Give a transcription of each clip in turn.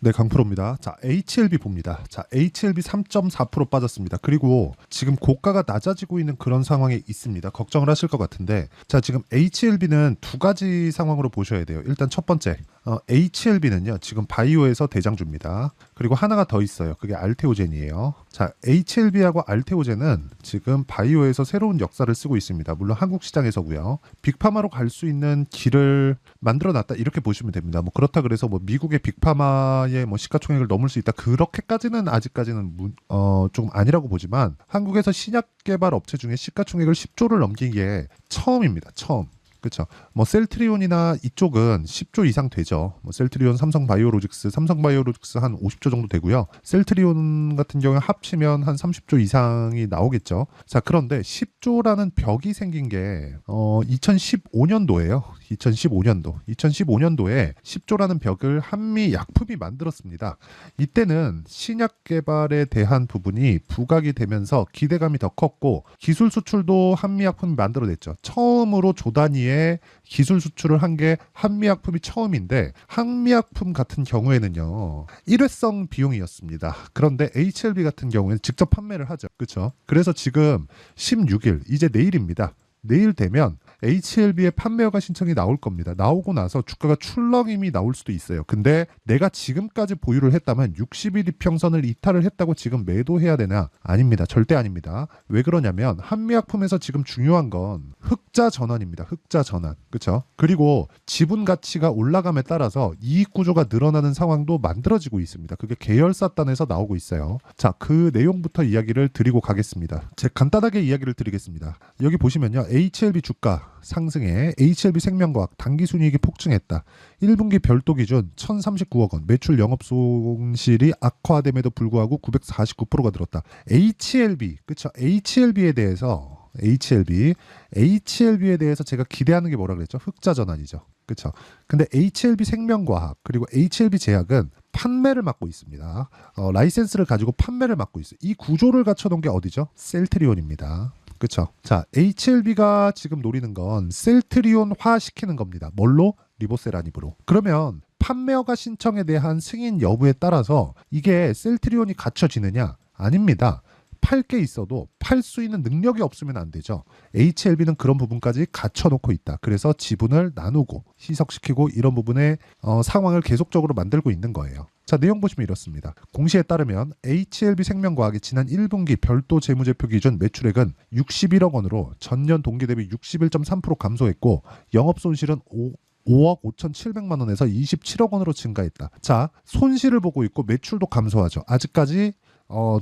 네, 강프로입니다. 자, HLB 봅니다. 자, HLB 3.4% 빠졌습니다. 그리고 지금 고가가 낮아지고 있는 그런 상황에 있습니다. 걱정을 하실 것 같은데, 자, 지금 HLB는 두 가지 상황으로 보셔야 돼요. 일단 첫 번째, HLB는요, 지금 바이오에서 대장주입니다. 그리고 하나가 더 있어요. 그게 알테오젠이에요. 자, HLB하고 알테오젠은 지금 바이오에서 새로운 역사를 쓰고 있습니다. 물론 한국 시장에서고요. 빅파마로 갈 수 있는 길을 만들어 놨다 이렇게 보시면 됩니다. 뭐 그렇다 그래서 뭐 미국의 빅파마의 뭐 시가총액을 넘을 수 있다 그렇게까지는 아직까지는 조금 아니라고 보지만 한국에서 신약 개발 업체 중에 시가총액을 10조를 넘긴 게 처음입니다. 처음. 그렇죠. 뭐 셀트리온이나 이쪽은 10조 이상 되죠. 뭐 셀트리온, 삼성바이오로직스 한 50조 정도 되고요. 셀트리온 같은 경우에 합치면 한 30조 이상이 나오겠죠. 자, 그런데 10조라는 벽이 생긴 게 2015년도예요. 2015년도에 10조라는 벽을 한미 약품이 만들었습니다. 이때는 신약 개발에 대한 부분이 부각이 되면서 기대감이 더 컸고 기술 수출도 한미 약품이 만들어냈죠. 처음으로 조 단위의 기술 수출을 한 게 한미약품이 처음인데 한미약품 같은 경우에는요 일회성 비용이었습니다. 그런데 HLB 같은 경우에는 직접 판매를 하죠. 그렇죠? 그래서 지금 16일 이제 내일입니다. 내일 되면 HLB의 판매 허가 신청이 나올 겁니다. 나오고 나서 주가가 출렁임이 나올 수도 있어요. 근데 내가 지금까지 보유를 했다면 60일 이평선을 이탈을 했다고 지금 매도해야 되나? 아닙니다. 절대 아닙니다. 왜 그러냐면 한미약품에서 지금 중요한 건 흑자 전환입니다. 흑자 전환. 그렇죠? 그리고 지분 가치가 올라감에 따라서 이익 구조가 늘어나는 상황도 만들어지고 있습니다. 그게 계열사단에서 나오고 있어요. 자, 그 내용부터 이야기를 드리고 가겠습니다. 제가 간단하게 이야기를 드리겠습니다. 여기 보시면요. HLB 주가 상승에 HLB 생명과학 단기순이익이 폭증했다. 1분기 별도 기준 1,039억 원, 매출 영업 손실이 악화됨에도 불구하고 949%가 늘었다. HLB, 그쵸? HLB에 대해서 제가 기대하는 게 뭐라 그랬죠? 흑자 전환이죠. 그쵸? 근데 HLB 생명과학 그리고 HLB 제약은 판매를 맡고 있습니다. 라이센스를 가지고 판매를 맡고 있어요. 이 구조를 갖춰놓은 게 어디죠? 셀트리온입니다. 그쵸? 자, HLB가 지금 노리는 건 셀트리온화 시키는 겁니다. 뭘로? 리보세라닙으로. 그러면 판매허가 신청에 대한 승인 여부에 따라서 이게 셀트리온이 갖춰지느냐? 아닙니다. 팔 게 있어도 팔 수 있는 능력이 없으면 안 되죠. HLB는 그런 부분까지 갖춰놓고 있다. 그래서 지분을 나누고 희석시키고 이런 부분의 상황을 계속적으로 만들고 있는 거예요. 자, 내용 보시면 이렇습니다. 공시에 따르면 HLB 생명과학이 지난 1분기 별도 재무제표 기준 매출액은 61억 원으로 전년 동기 대비 61.3% 감소했고 영업손실은 5억 5,700만 원에서 27억 원으로 증가했다. 자, 손실을 보고 있고 매출도 감소하죠. 아직까지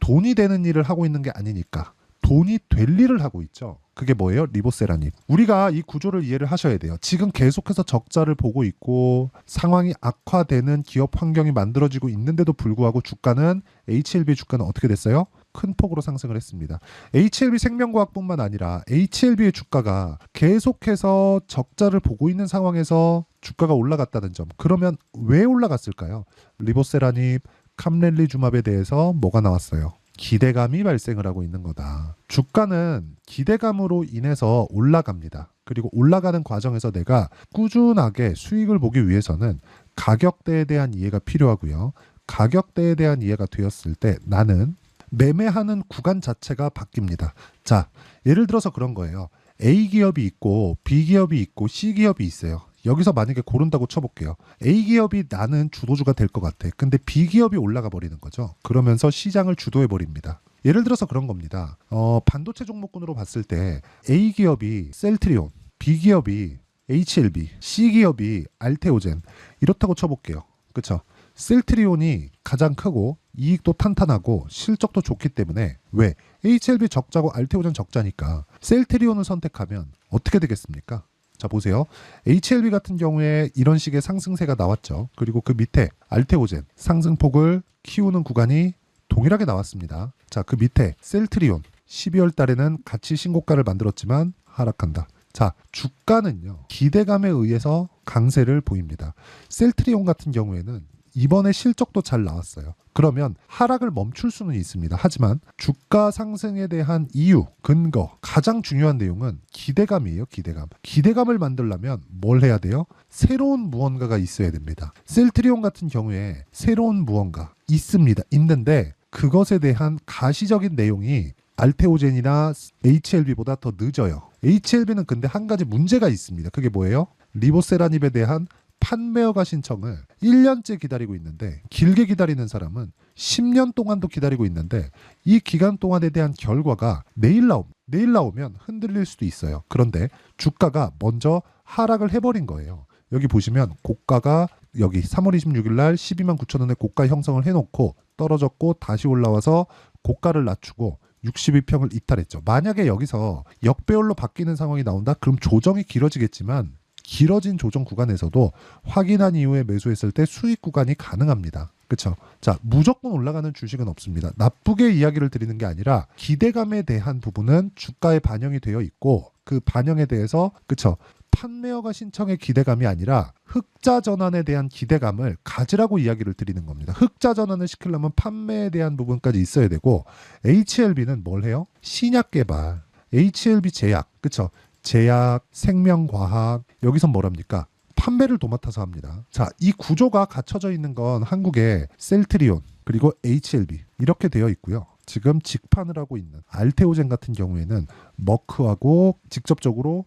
돈이 되는 일을 하고 있는 게 아니니까 돈이 될 일을 하고 있죠. 그게 뭐예요? 리보세라닙. 우리가 이 구조를 이해를 하셔야 돼요. 지금 계속해서 적자를 보고 있고 상황이 악화되는 기업 환경이 만들어지고 있는데도 불구하고 주가는 HLB 주가는 어떻게 됐어요? 큰 폭으로 상승을 했습니다. HLB 생명과학뿐만 아니라 HLB의 주가가 계속해서 적자를 보고 있는 상황에서 주가가 올라갔다는 점. 그러면 왜 올라갔을까요? 리보세라닙, 캄렐리주맙에 대해서 뭐가 나왔어요? 기대감이 발생을 하고 있는 거다. 주가는 기대감으로 인해서 올라갑니다. 그리고 올라가는 과정에서 내가 꾸준하게 수익을 보기 위해서는 가격대에 대한 이해가 필요하고요. 가격대에 대한 이해가 되었을 때 나는 매매하는 구간 자체가 바뀝니다. 자, 예를 들어서 그런 거예요. A 기업이 있고 B 기업이 있고 C 기업이 있어요. 여기서 만약에 고른다고 쳐볼게요. A 기업이 나는 주도주가 될 것 같아. 근데 B 기업이 올라가 버리는 거죠. 그러면서 시장을 주도해 버립니다. 예를 들어서 그런 겁니다. 반도체 종목군으로 봤을 때 A 기업이 셀트리온, B 기업이 HLB, C 기업이 알테오젠 이렇다고 쳐볼게요. 그렇죠? 셀트리온이 가장 크고 이익도 탄탄하고 실적도 좋기 때문에 왜? HLB 적자고 알테오젠 적자니까 셀트리온을 선택하면 어떻게 되겠습니까? 자, 보세요. HLB 같은 경우에 이런 식의 상승세가 나왔죠. 그리고 그 밑에 알테오젠 상승폭을 키우는 구간이 동일하게 나왔습니다. 자, 그 밑에 셀트리온 12월 달에는 같이 신고가를 만들었지만 하락한다. 자, 주가는요. 기대감에 의해서 강세를 보입니다. 셀트리온 같은 경우에는 이번에 실적도 잘 나왔어요. 그러면 하락을 멈출 수는 있습니다. 하지만 주가 상승에 대한 이유, 근거, 가장 중요한 내용은 기대감이에요. 기대감. 기대감을 만들려면 뭘 해야 돼요? 새로운 무언가가 있어야 됩니다. 셀트리온 같은 경우에 새로운 무언가 있습니다. 있는데 그것에 대한 가시적인 내용이 알테오젠이나 HLB보다 더 늦어요. HLB는 근데 한 가지 문제가 있습니다. 그게 뭐예요? 리보세라닙에 대한 판매허가 신청을 1년째 기다리고 있는데, 길게 기다리는 사람은 10년 동안도 기다리고 있는데, 이 기간 동안에 대한 결과가 내일 나오면 흔들릴 수도 있어요. 그런데 주가가 먼저 하락을 해버린 거예요. 여기 보시면 고가가 여기 3월 26일 날 12만 9천 원에 고가 형성을 해놓고 떨어졌고 다시 올라와서 고가를 낮추고 62평을 이탈했죠. 만약에 여기서 역배열로 바뀌는 상황이 나온다? 그럼 조정이 길어지겠지만 길어진 조정 구간에서도 확인한 이후에 매수했을 때 수익 구간이 가능합니다. 그렇죠? 자, 무조건 올라가는 주식은 없습니다. 나쁘게 이야기를 드리는 게 아니라 기대감에 대한 부분은 주가에 반영이 되어 있고, 그 반영에 대해서 그렇죠? 판매허가 신청의 기대감이 아니라 흑자 전환에 대한 기대감을 가지라고 이야기를 드리는 겁니다. 흑자 전환을 시키려면 판매에 대한 부분까지 있어야 되고, HLB는 뭘 해요? 신약 개발, HLB 제약, 그렇죠? 제약, 생명과학, 여기서 뭐랍니까? 판매를 도맡아서 합니다. 자, 이 구조가 갖춰져 있는 건 한국의 셀트리온 그리고 HLB 이렇게 되어 있고요. 지금 직판을 하고 있는 알테오젠 같은 경우에는 머크하고 직접적으로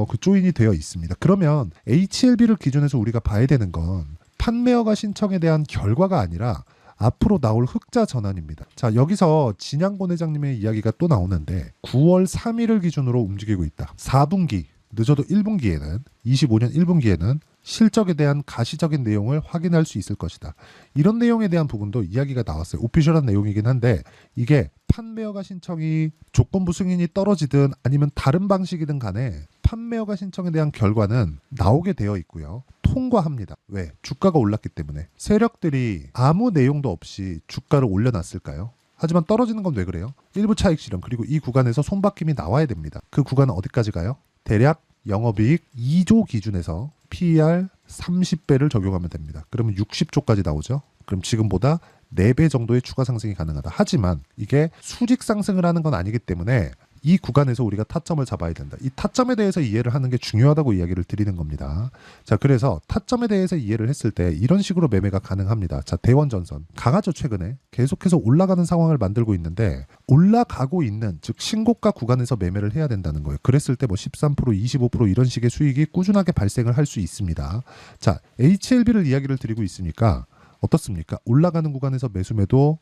그 조인이 되어 있습니다. 그러면 HLB를 기준해서 우리가 봐야 되는 건 판매허가 신청에 대한 결과가 아니라 앞으로 나올 흑자 전환입니다. 자, 여기서 진양곤 회장님의 이야기가 또 나오는데 9월 3일을 기준으로 움직이고 있다. 4분기, 늦어도 1분기에는 25년 1분기에는 실적에 대한 가시적인 내용을 확인할 수 있을 것이다. 이런 내용에 대한 부분도 이야기가 나왔어요. 오피셜한 내용이긴 한데 이게 판매허가 신청이 조건부 승인이 떨어지든 아니면 다른 방식이든 간에 판매허가 신청에 대한 결과는 나오게 되어 있고요. 통과합니다. 왜? 주가가 올랐기 때문에. 세력들이 아무 내용도 없이 주가를 올려놨을까요? 하지만 떨어지는 건 왜 그래요? 일부 차익 실현, 그리고 이 구간에서 손바뀜이 나와야 됩니다. 그 구간은 어디까지 가요? 대략 영업이익 2조 기준에서 PER 30배를 적용하면 됩니다. 그러면 60조까지 나오죠. 그럼 지금보다 4배 정도의 추가 상승이 가능하다. 하지만 이게 수직 상승을 하는 건 아니기 때문에 이 구간에서 우리가 타점을 잡아야 된다. 이 타점에 대해서 이해를 하는 게 중요하다고 이야기를 드리는 겁니다. 자, 그래서 타점에 대해서 이해를 했을 때 이런 식으로 매매가 가능합니다. 자, 대원전선 강하죠. 최근에 계속해서 올라가는 상황을 만들고 있는데 올라가고 있는, 즉 신고가 구간에서 매매를 해야 된다는 거예요. 그랬을 때 뭐 13%, 25% 이런 식의 수익이 꾸준하게 발생을 할 수 있습니다. 자, HLB를 이야기를 드리고 있으니까 어떻습니까? 올라가는 구간에서 매수매도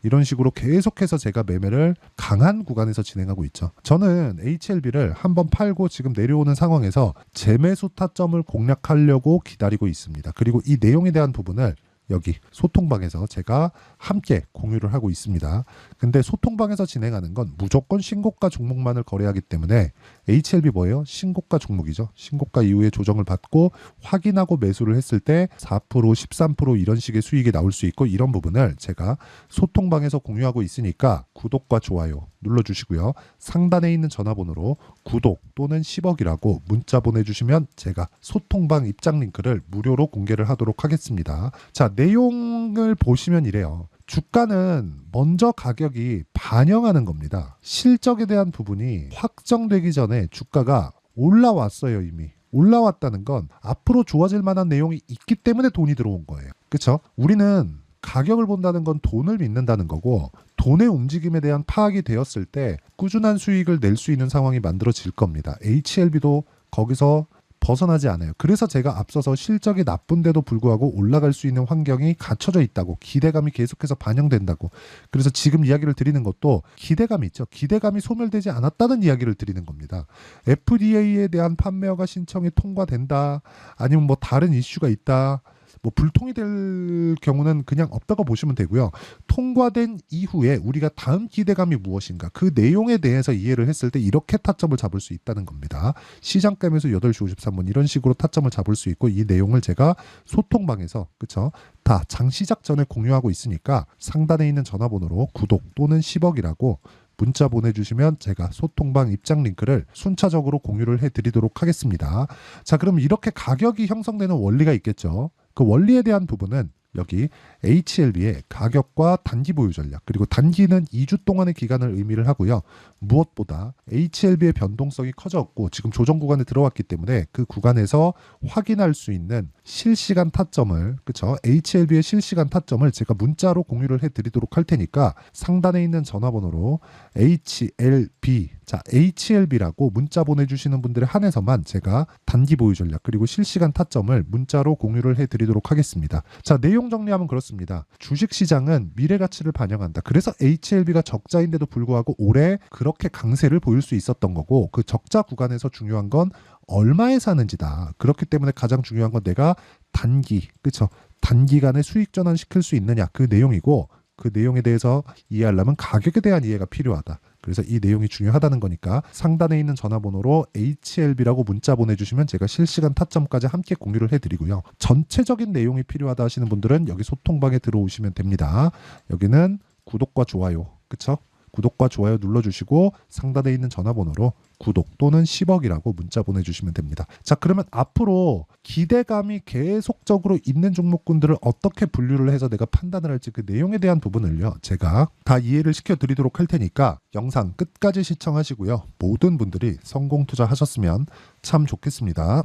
이런 식으로 계속해서 제가 매매를 강한 구간에서 진행하고 있죠. 저는 HLB를 한번 팔고 지금 내려오는 상황에서 재매수 타점을 공략하려고 기다리고 있습니다. 그리고 이 내용에 대한 부분을 여기 소통방에서 제가 함께 공유를 하고 있습니다. 근데 소통방에서 진행하는 건 무조건 신고가 종목만을 거래하기 때문에 HLB 뭐예요? 신고가 종목이죠. 신고가 이후에 조정을 받고 확인하고 매수를 했을 때 4%, 13% 이런 식의 수익이 나올 수 있고, 이런 부분을 제가 소통방에서 공유하고 있으니까 구독과 좋아요 눌러주시고요. 상단에 있는 전화번호로 구독 또는 10억이라고 문자 보내주시면 제가 소통방 입장 링크를 무료로 공개를 하도록 하겠습니다. 자, 내용을 보시면 이래요. 주가는 먼저 가격이 반영하는 겁니다. 실적에 대한 부분이 확정되기 전에 주가가 올라왔어요. 이미 올라왔다는 건 앞으로 좋아질 만한 내용이 있기 때문에 돈이 들어온 거예요. 그렇죠? 우리는 가격을 본다는 건 돈을 믿는다는 거고, 돈의 움직임에 대한 파악이 되었을 때 꾸준한 수익을 낼 수 있는 상황이 만들어질 겁니다. HLB도 거기서 벗어나지 않아요. 그래서 제가 앞서서 실적이 나쁜데도 불구하고 올라갈 수 있는 환경이 갖춰져 있다고, 기대감이 계속해서 반영된다고. 그래서 지금 이야기를 드리는 것도 기대감이 있죠. 기대감이 소멸되지 않았다는 이야기를 드리는 겁니다. FDA에 대한 판매허가 신청이 통과된다, 아니면 뭐 다른 이슈가 있다, 뭐 불통이 될 경우는 그냥 없다고 보시면 되고요. 통과된 이후에 우리가 다음 기대감이 무엇인가, 그 내용에 대해서 이해를 했을 때 이렇게 타점을 잡을 수 있다는 겁니다. 시장감에서 8시 53분 이런 식으로 타점을 잡을 수 있고, 이 내용을 제가 소통방에서 그쵸? 다 장시작 전에 공유하고 있으니까 상단에 있는 전화번호로 구독 또는 10억이라고 문자 보내주시면 제가 소통방 입장 링크를 순차적으로 공유를 해드리도록 하겠습니다. 자, 그럼 이렇게 가격이 형성되는 원리가 있겠죠. 그 원리에 대한 부분은 여기 HLB의 가격과 단기 보유 전략, 그리고 단기는 2주 동안의 기간을 의미를 하고요. 무엇보다 HLB의 변동성이 커졌고 지금 조정 구간에 들어왔기 때문에 그 구간에서 확인할 수 있는 실시간 타점을, 그쵸? HLB의 실시간 타점을 제가 문자로 공유를 해드리도록 할 테니까 상단에 있는 전화번호로 HLB, 자, HLB라고 문자 보내주시는 분들에 한해서만 제가 단기 보유 전략 그리고 실시간 타점을 문자로 공유를 해드리도록 하겠습니다. 자, 내용 정리하면 그렇습니다. 주식시장은 미래 가치를 반영한다. 그래서 HLB가 적자인데도 불구하고 올해 그렇게 강세를 보일 수 있었던 거고, 그 적자 구간에서 중요한 건 얼마에 사는지다. 그렇기 때문에 가장 중요한 건 내가 단기, 그쵸? 단기간에 수익 전환시킬 수 있느냐, 그 내용이고, 그 내용에 대해서 이해하려면 가격에 대한 이해가 필요하다. 그래서 이 내용이 중요하다는 거니까 상단에 있는 전화번호로 HLB라고 문자 보내주시면 제가 실시간 타점까지 함께 공유를 해드리고요. 전체적인 내용이 필요하다 하시는 분들은 여기 소통방에 들어오시면 됩니다. 여기는 구독과 좋아요, 그쵸? 구독과 좋아요 눌러주시고 상단에 있는 전화번호로 구독 또는 10억이라고 문자 보내주시면 됩니다. 자, 그러면 앞으로 기대감이 계속적으로 있는 종목군들을 어떻게 분류를 해서 내가 판단을 할지 그 내용에 대한 부분을요, 제가 다 이해를 시켜드리도록 할 테니까 영상 끝까지 시청하시고요. 모든 분들이 성공 투자하셨으면 참 좋겠습니다.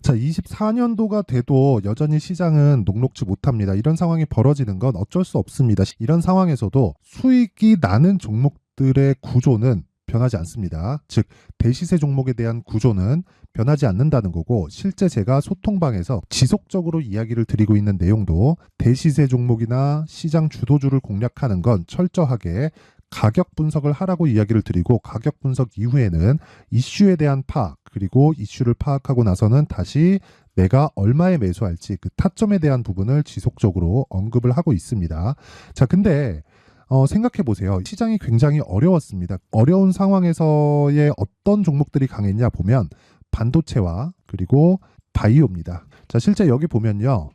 자, 24년도가 돼도 여전히 시장은 녹록지 못합니다. 이런 상황이 벌어지는 건 어쩔 수 없습니다. 이런 상황에서도 수익이 나는 종목들의 구조는 변하지 않습니다. 즉 대시세 종목에 대한 구조는 변하지 않는다는 거고, 실제 제가 소통방에서 지속적으로 이야기를 드리고 있는 내용도 대시세 종목이나 시장 주도주를 공략하는 건 철저하게 가격 분석을 하라고 이야기를 드리고, 가격 분석 이후에는 이슈에 대한 파악, 그리고 이슈를 파악하고 나서는 다시 내가 얼마에 매수할지 그 타점에 대한 부분을 지속적으로 언급을 하고 있습니다. 자, 근데 생각해 보세요. 시장이 굉장히 어려웠습니다. 어려운 상황에서의 어떤 종목들이 강했냐 보면 반도체와 그리고 바이오입니다. 자, 실제 여기 보면요.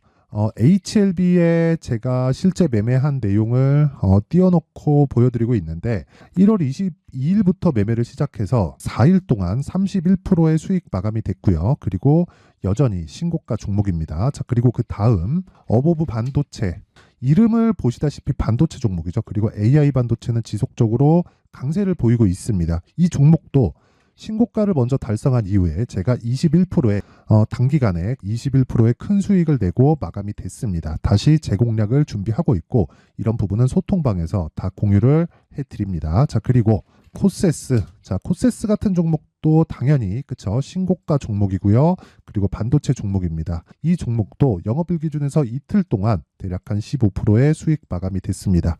HLB에 제가 실제 매매한 내용을 띄워놓고 보여드리고 있는데 1월 22일부터 매매를 시작해서 4일 동안 31%의 수익 마감이 됐고요. 그리고 여전히 신고가 종목입니다. 자, 그리고 그 다음 어보브 반도체, 이름을 보시다시피 반도체 종목이죠. 그리고 AI 반도체는 지속적으로 강세를 보이고 있습니다. 이 종목도 신고가를 먼저 달성한 이후에 제가 21%의 단기간에 21%의 큰 수익을 내고 마감이 됐습니다. 다시 재공략을 준비하고 있고, 이런 부분은 소통방에서 다 공유를 해드립니다. 자, 그리고 코세스, 자, 코세스 같은 종목도 당연히 그쵸, 신고가 종목이고요. 그리고 반도체 종목입니다. 이 종목도 영업일 기준에서 이틀 동안 대략 한 15%의 수익 마감이 됐습니다.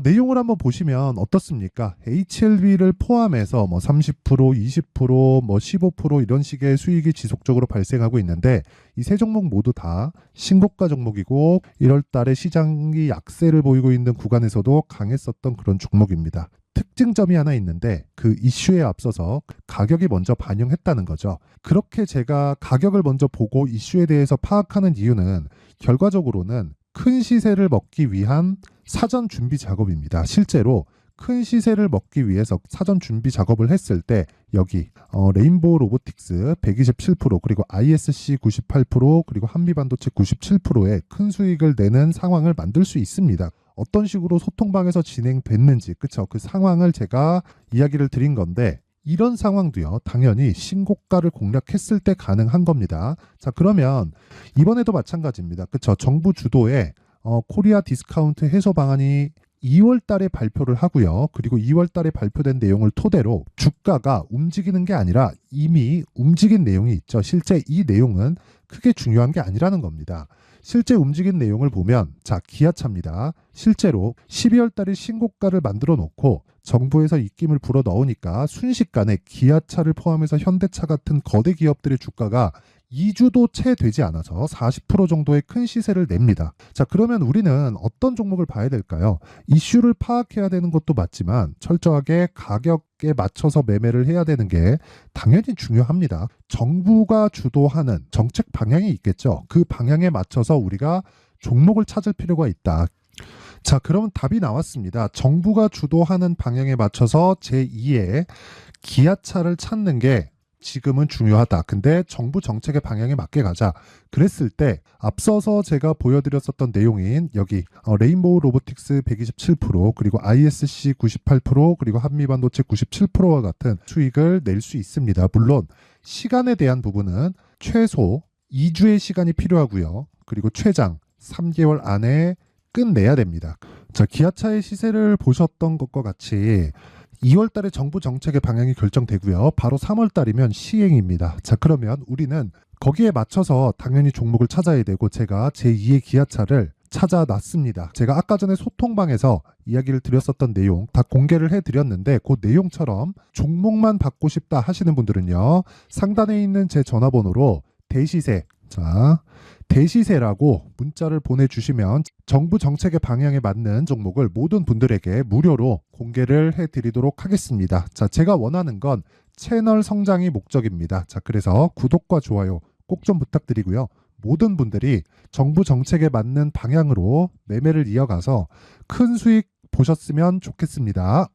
내용을 한번 보시면 어떻습니까? HLB를 포함해서 뭐 30%, 20%, 뭐 15% 이런 식의 수익이 지속적으로 발생하고 있는데, 이 세 종목 모두 다 신고가 종목이고 1월 달에 시장이 약세를 보이고 있는 구간에서도 강했었던 그런 종목입니다. 특징점이 하나 있는데 그 이슈에 앞서서 가격이 먼저 반영했다는 거죠. 그렇게 제가 가격을 먼저 보고 이슈에 대해서 파악하는 이유는 결과적으로는 큰 시세를 먹기 위한 사전 준비 작업입니다. 실제로 큰 시세를 먹기 위해서 사전 준비 작업을 했을 때 여기 레인보우 로보틱스 127%, 그리고 ISC 98%, 그리고 한미반도체 97%의 큰 수익을 내는 상황을 만들 수 있습니다. 어떤 식으로 소통방에서 진행됐는지, 그쵸? 그 상황을 제가 이야기를 드린 건데, 이런 상황도요, 당연히 신고가를 공략했을 때 가능한 겁니다. 자, 그러면 이번에도 마찬가지입니다. 그쵸? 정부 주도의 코리아 디스카운트 해소 방안이 2월 달에 발표를 하고요. 그리고 2월 달에 발표된 내용을 토대로 주가가 움직이는 게 아니라 이미 움직인 내용이 있죠. 실제 이 내용은 크게 중요한 게 아니라는 겁니다. 실제 움직인 내용을 보면, 자, 기아차입니다. 실제로 12월 달에 신고가를 만들어 놓고 정부에서 입김을 불어 넣으니까 순식간에 기아차를 포함해서 현대차 같은 거대 기업들의 주가가 2주도 채 되지 않아서 40% 정도의 큰 시세를 냅니다. 자, 그러면 우리는 어떤 종목을 봐야 될까요? 이슈를 파악해야 되는 것도 맞지만 철저하게 가격에 맞춰서 매매를 해야 되는 게 당연히 중요합니다. 정부가 주도하는 정책 방향이 있겠죠. 그 방향에 맞춰서 우리가 종목을 찾을 필요가 있다. 자, 그러면 답이 나왔습니다. 정부가 주도하는 방향에 맞춰서 제2의 기아차를 찾는 게 지금은 중요하다. 근데 정부 정책의 방향에 맞게 가자. 그랬을 때 앞서서 제가 보여드렸었던 내용인 여기 레인보우 로보틱스 127% 그리고 ISC 98% 그리고 한미반도체 97%와 같은 수익을 낼 수 있습니다. 물론 시간에 대한 부분은 최소 2주의 시간이 필요하고요. 그리고 최장 3개월 안에 끝내야 됩니다. 자, 기아차의 시세를 보셨던 것과 같이 2월 달에 정부 정책의 방향이 결정되고요. 바로 3월 달이면 시행입니다. 자, 그러면 우리는 거기에 맞춰서 당연히 종목을 찾아야 되고 제가 제2의 기아차를 찾아놨습니다. 제가 아까 전에 소통방에서 이야기를 드렸었던 내용 다 공개를 해드렸는데 그 내용처럼 종목만 받고 싶다 하시는 분들은요. 상단에 있는 제 전화번호로 대시세, 자, 대시세라고 문자를 보내주시면 정부 정책의 방향에 맞는 종목을 모든 분들에게 무료로 공개를 해드리도록 하겠습니다. 자, 제가 원하는 건 채널 성장이 목적입니다. 자, 그래서 구독과 좋아요 꼭 좀 부탁드리고요. 모든 분들이 정부 정책에 맞는 방향으로 매매를 이어가서 큰 수익 보셨으면 좋겠습니다.